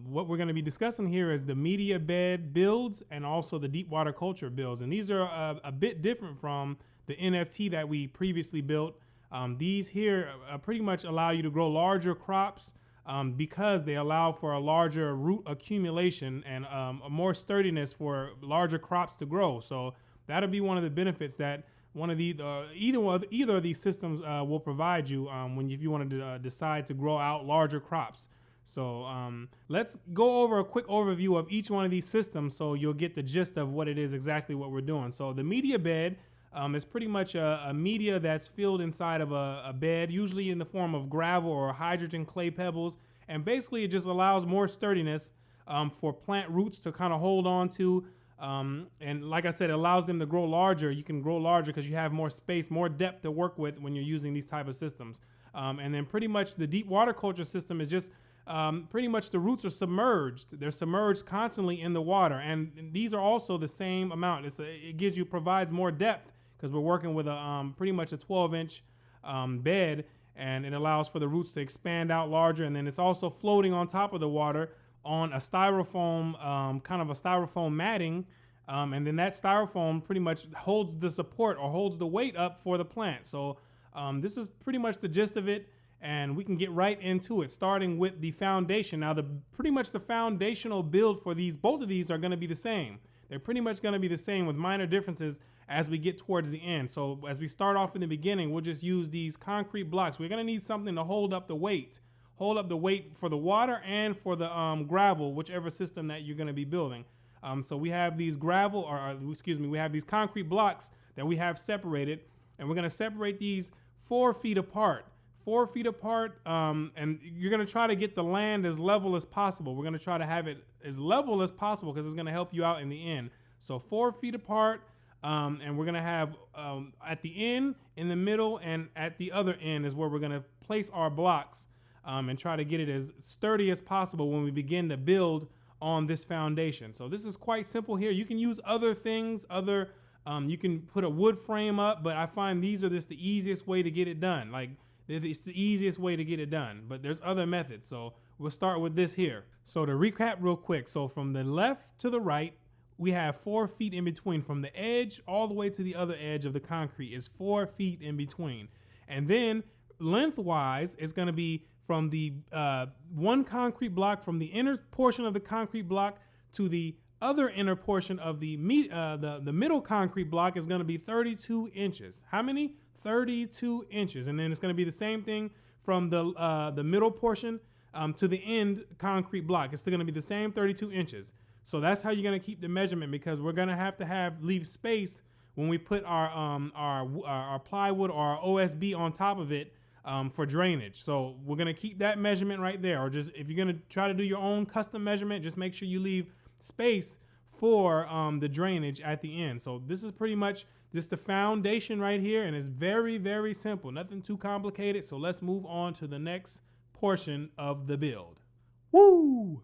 What we're going to be discussing here is the media bed builds and also the deep water culture builds. And these are a bit different from the NFT that we previously built. These here pretty much allow you to grow larger crops because they allow for a larger root accumulation and a more sturdiness for larger crops to grow. So that'll be one of the benefits that one of the either of these systems will provide you if you want to decide to grow out larger crops. So let's go over a quick overview of each one of these systems so you'll get the gist of what it is exactly what we're doing. So the media bed is pretty much a media that's filled inside of a bed, usually in the form of gravel or hydrogen clay pebbles. And basically it just allows more sturdiness for plant roots to kind of hold on to. And like I said, it allows them to grow larger. You can grow larger because you have more space, more depth to work with when you're using these type of systems. And then pretty much the deep water culture system is just pretty much the roots are submerged. They're submerged constantly in the water. And these are also the same amount. It provides more depth because we're working with a pretty much a 12-inch bed, and it allows for the roots to expand out larger. And then it's also floating on top of the water on a styrofoam, kind of a styrofoam matting. And then that styrofoam pretty much holds the support or holds the weight up for the plant. So this is pretty much the gist of it. And we can get right into it, starting with the foundation. Now, pretty much the foundational build for both of these are going to be the same. They're pretty much going to be the same with minor differences as we get towards the end. So as we start off in the beginning, we'll just use these concrete blocks. We're going to need something to hold up the weight for the water and for the gravel, whichever system that you're going to be building. So we have these we have these concrete blocks that we have separated, and we're going to separate these 4 feet apart. 4 feet apart, and you're going to try to get the land as level as possible. We're going to try to have it as level as possible because it's going to help you out in the end. So 4 feet apart, and we're going to have at the end, in the middle, and at the other end is where we're going to place our blocks and try to get it as sturdy as possible when we begin to build on this foundation. So this is quite simple here. You can use other things, you can put a wood frame up, but I find these are just the easiest way to get it done. Like, it's the easiest way to get it done, but there's other methods. So we'll start with this here. So to recap real quick, so from the left to the right, we have 4 feet in between. From the edge all the way to the other edge of the concrete is 4 feet in between. And then lengthwise, it's going to be from the one concrete block, from the inner portion of the concrete block to the other inner portion of the middle concrete block is going to be 32 inches. How many? 32 inches. And then it's going to be the same thing from the middle portion to the end concrete block. It's still going to be the same 32 inches. So that's how you're going to keep the measurement, because we're going to have leave space when we put our plywood or our OSB on top of it for drainage. So we're going to keep that measurement right there. Or just if you're going to try to do your own custom measurement, just make sure you leave space for the drainage at the end. So this is pretty much just the foundation right here, and it's very, very simple, nothing too complicated. So let's move on to the next portion of the build. Woo!